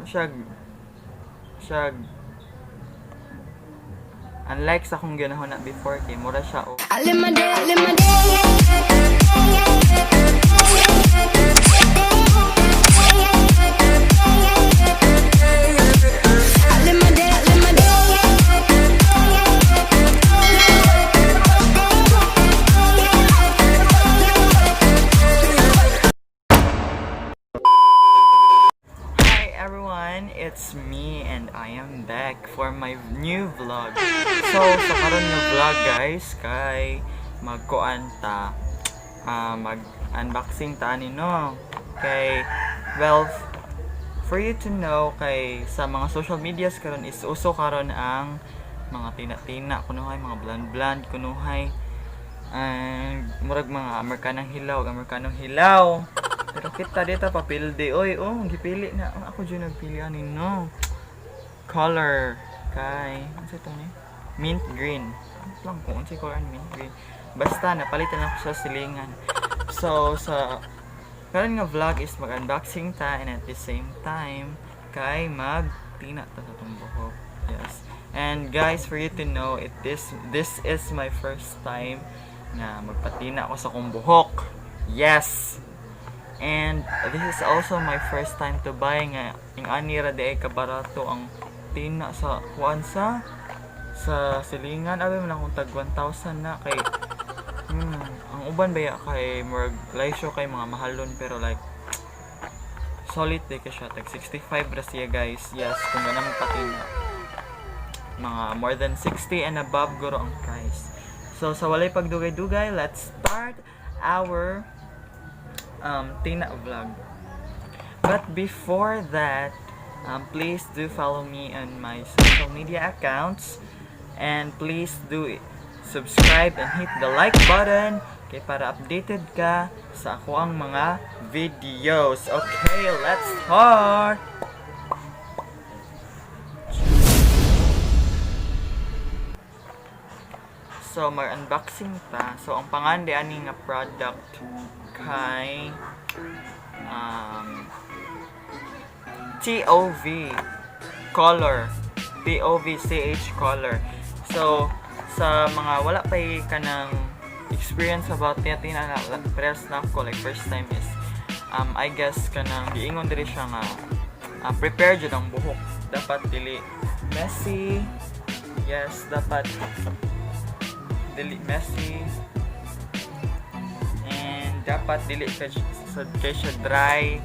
Siya unlike sa akong ginahon na before kay mura siya o it's me and I am back for my new vlog. So sa karon nga vlog guys kay magkuan ta mag-unboxing ta ani no. Kay well for you to know kay sa mga social medias karon is uso karon ang mga tina-tina kunuhay mga bland kunuhay and murag mga Amerikanong hilaw. Pero kita dito papilde. Oy, gipili na. Ako dyan nagpili anin, no. Color. Kay, ano sa ito ni? Mint green. Ano lang kung ano sa color mint green. Basta, napalitan ako sa silingan. So, sa karon nga vlog is mag-unboxing ta and at the same time, kay mag-tina ta sa itong buhok. Yes. And guys, for you to know, this is my first time na magpatina ako sa kong buhok. Yes! And this is also my first time to buy nga yung anira de ay kabarato ang tina sa kuan sa silingan. Abi man akong tag 1,000 na kay ang uban baya kay murag laisyo kay mga mahalon pero like solid de ka siya tag 65 ra siya guys. Yes, kung ganang patina mga more than 60 and above guro ang price. So sa walay pagdugay-dugay, let's start our tina vlog. But before that, please do follow me on my social media accounts and please do subscribe and hit the like button kay para updated ka sa ako ang mga videos. Okay, let's start. So mag-unboxing ta. So ang pangandi ani nga product kay TOV color, TOVCH color. So sa mga wala pa kanang experience about tina press na ko like first time is I guess kanang giingon diri siya nga prepare jud ang buhok, dapat dili messy. Yes, dapat dili messy and dapat dili sad kay siya dry,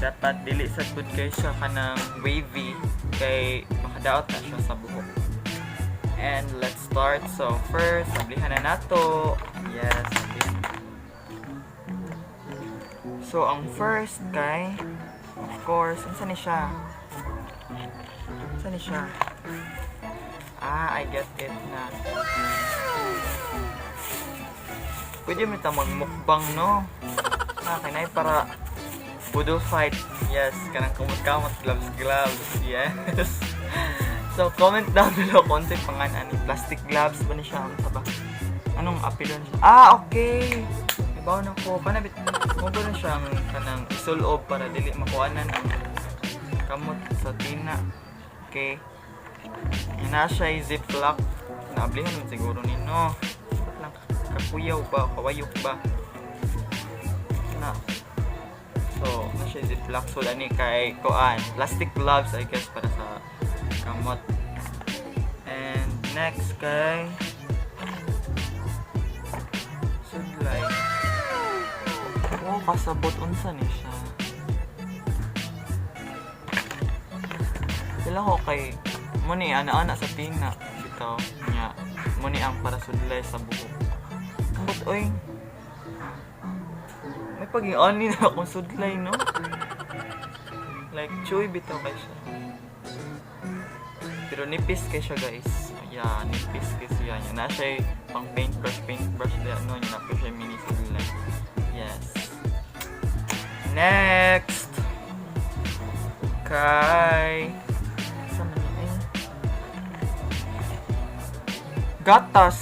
dapat dili sad pud kay siya kanang wavy kay makadaot na siya sa buhok. And let's start. So first ablihan na nato. Yes, okay. So ang first kay of course unsa ni siya I get it na. Pwede mo ito magmukbang, no? Kinay para Budo fight. Yes, kanang kumot-kamot, gloves. Yes. So, comment down below kung sa'yo pangalan ni plastic gloves ba na siya? Anong apelon siya? Okay! Ibaw na ko. Panabit mo ba na siya kanang isulob para dili makuanan ang kamot sa tina. Okay. Ina siya ziplock. Naablihan mo siguro nino. Kakuyaw ba? Kawayok ba? Na. So, na siya ziplock. So, ani kay kuan. Plastic gloves, I guess, para sa kamot. And next kay sunlight. Oh, kasabot unsa ni siya. Sila ko kay muni ana-ana sa tina bitaw nya muni ang para sudlay sa buhok. But oy, may pag-ani na akong sudlay, no? Like chewy bitaw kay siya. Pero nipis kay siya, guys. Yeah, nipis kay siya. Na siya pang paintbrush na no, na po siya mini sudlay. Yes. Next kay gatas.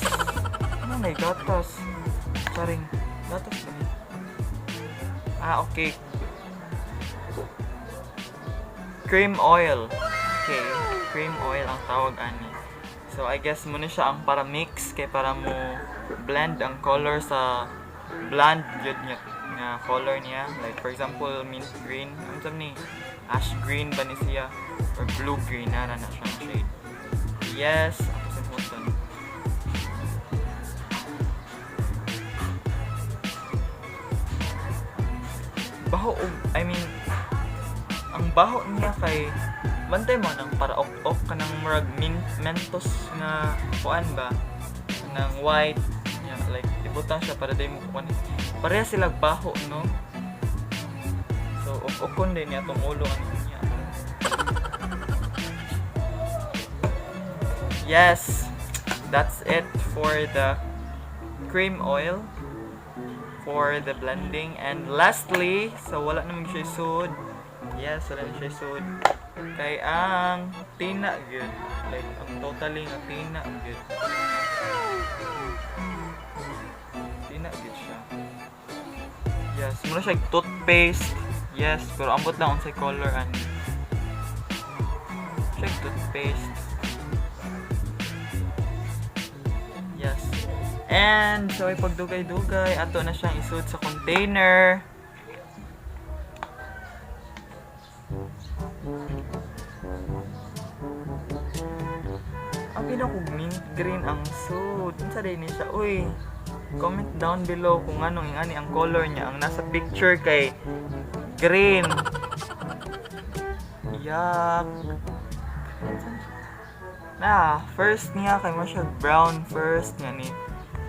Ano na gatas? Charing. Gatas ba? Okay. cream oil. Okay, cream oil ang tawag ani. So I guess muna siya ang para mix kay para mo blend ang color sa blonde yun nga color niya. Like for example, mint green. Ano sabi ni? Ash green ba ni siya? Or blue green na siyang shade. Yes, ako sa button. Baho, I mean, ang baho niya kay bantay mo nang para ok ka ng murag mentos na kuan ba ng white yeah, like ibutang siya para day mo kuan pareha sila baho no, so ok din niya tong ulo ano niya. Yes, that's it for the cream oil for the blending. And lastly, so wala naman siya sud. Yes, wala naman siya sud. Kay ang tina gyud. Like ang totally nga tina gyud. Tina gyud siya. Yes, muna siya toothpaste. Yes, pero ambot lang unsay color ani. Siya toothpaste. Yes. And so ipagdugay-dugay ato na siyang isud sa container. Ang pinakog mint green ang suit. Unsa day ni siya? Uy, comment down below kung anong ingani ang color niya. Ang nasa picture kay green. Yak. Na, first niya kay mo siya brown first nga ni.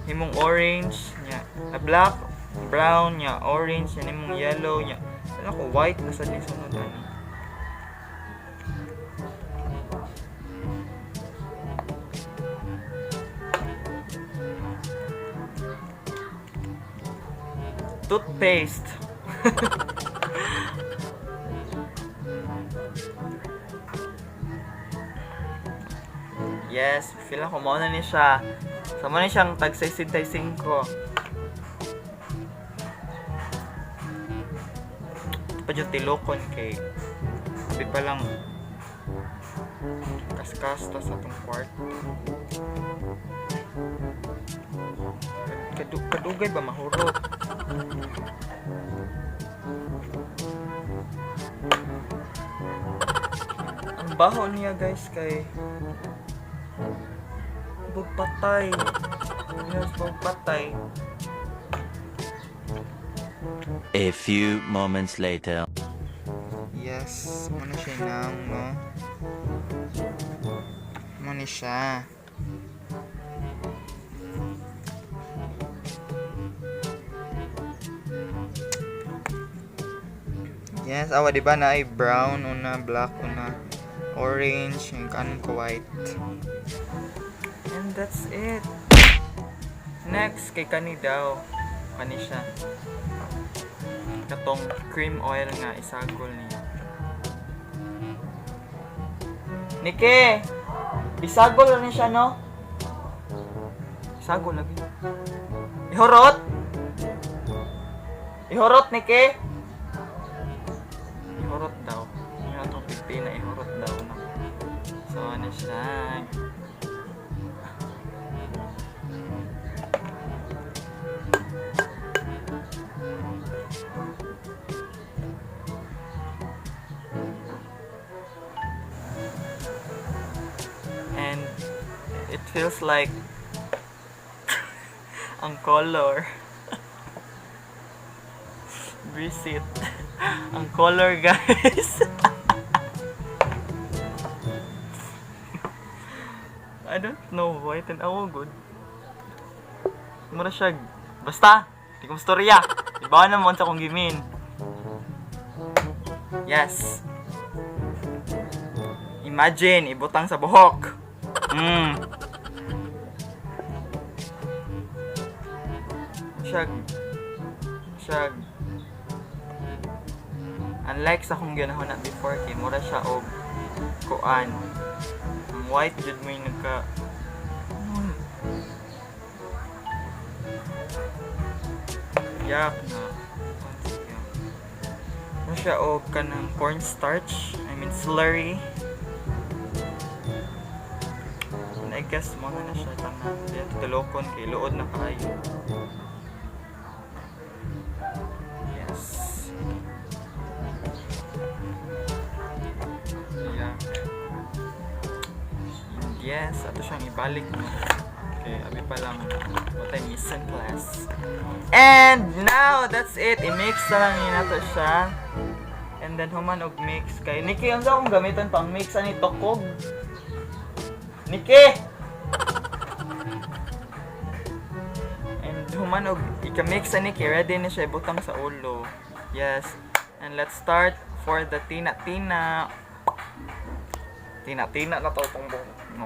Himong orange niya. Black, brown niya, orange niya, himong yellow niya. Ano ko white na sa sunod ani. Toothpaste. Yes, feel ako mo na ni siya. So mo na siyang tag 65. Pa jud tilokon kay di pa lang kaskas ta sa tong kwarto. Kadugay ba mahurot? Ang baho niya guys kay bugpatay. Yes, bugpatay. A few moments later. Yes, muna siya nang no. Muna siya. Yes, awa diba na ay brown una, black una, orange, yung kanan ko white. And that's it. Next kay kani daw. Kani siya. Katong cream oil nga isagol niya. Nike! Isagol na siya no? Isagol lagi. Ihorot! Ihorot Nike! Ihorot daw. Yung atong pipi na ihorot daw no? So ano siya? And it feels like ang color visit ang color guys. I don't know why tanaw good mura siya basta di kong storya iba naman sa kong gimin. Yes, imagine ibutang sa buhok. Shag. Unlike sa kong ganahan na before kay mura siya og kuan. Ang white jud may nagka yak na. Mura siya og kanang cornstarch. I mean slurry. And I guess mo na siya tanan. Diyan tulokon kay luod na kayo. Yes. Yeah. Yes, ato siyang ibalik mo. Okay, abi pa lang what I miss in class. And now, that's it. I-mix na lang yun nato siya. And then, human og mix. Kay Nikki, yung sa akong gamitan pang mix ani tokog. Nikki! And human og ika-mix ani Nikki. Ready na siya ibutang sa ulo. Yes. And let's start for the tina-tina. Tina-tina na to itong buhok. No.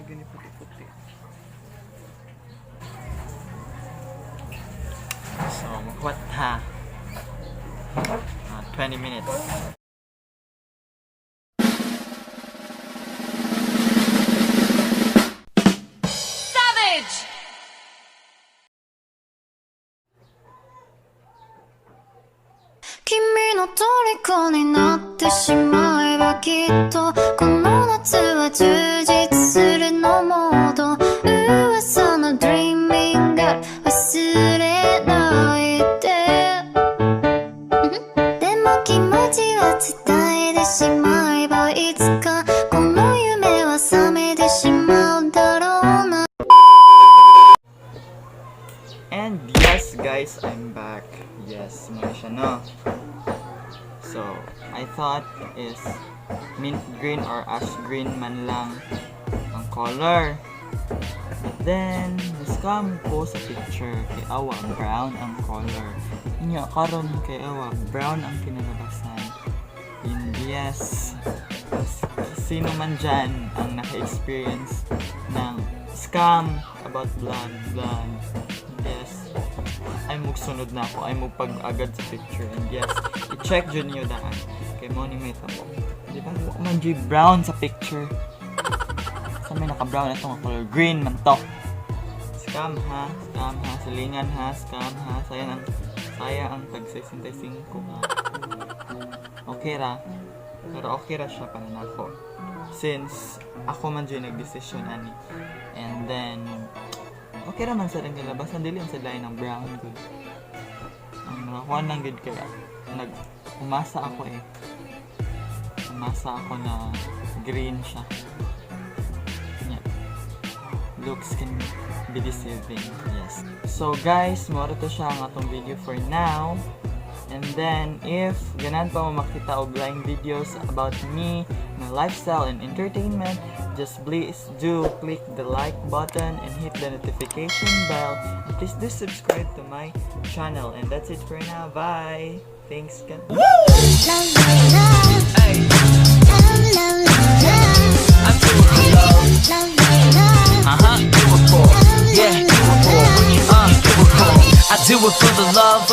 Gini puti-puti. So, what ha? 20 minutes. Savage! 君の虜になってしまえばきっとこの夏は充実するのモード噂の Dreaming God 忘れないででも気持ちは伝えてしまえばいつかこの夢は覚めてしまうだろうな And yes guys, I'm back. Yes, mga siya no. So, I thought is mint green or ash green man lang ang color. But then, nascam ko sa picture kay awa brown ang color. Inya karon kay awa brown ang kinalabasan. And yes, sino man dyan ang naka-experience ng scam about blonde. Yes, ay mugsunod na ako, ay mugpag-agad sa picture. And yes, i-check dyan nyo daan kay Moni may tabo. Di ba? Man dyan brown sa picture. Sa may naka-brown ito nga color green man to. Scam ha, silingan ha, scam ha. Sayang ang tag 65 ha. Okay ra, pero okay ra siya para na ako. Since ako man dyan nag-decision ani. And then okay naman sa rin kilabasan, dili ang sadlayan ng brown good. Ang nakakuha lang good kaya umasa ako masa ako na green siya. Yeah. Looks can be deceiving. Yes. So guys, moro to siya ang atong video for now. And then, if ganan pa mo makita og laing videos about me, my lifestyle and entertainment, just please do click the like button and hit the notification bell. And please do subscribe to my channel. And that's it for now. Bye! Thanks. I do it for the love,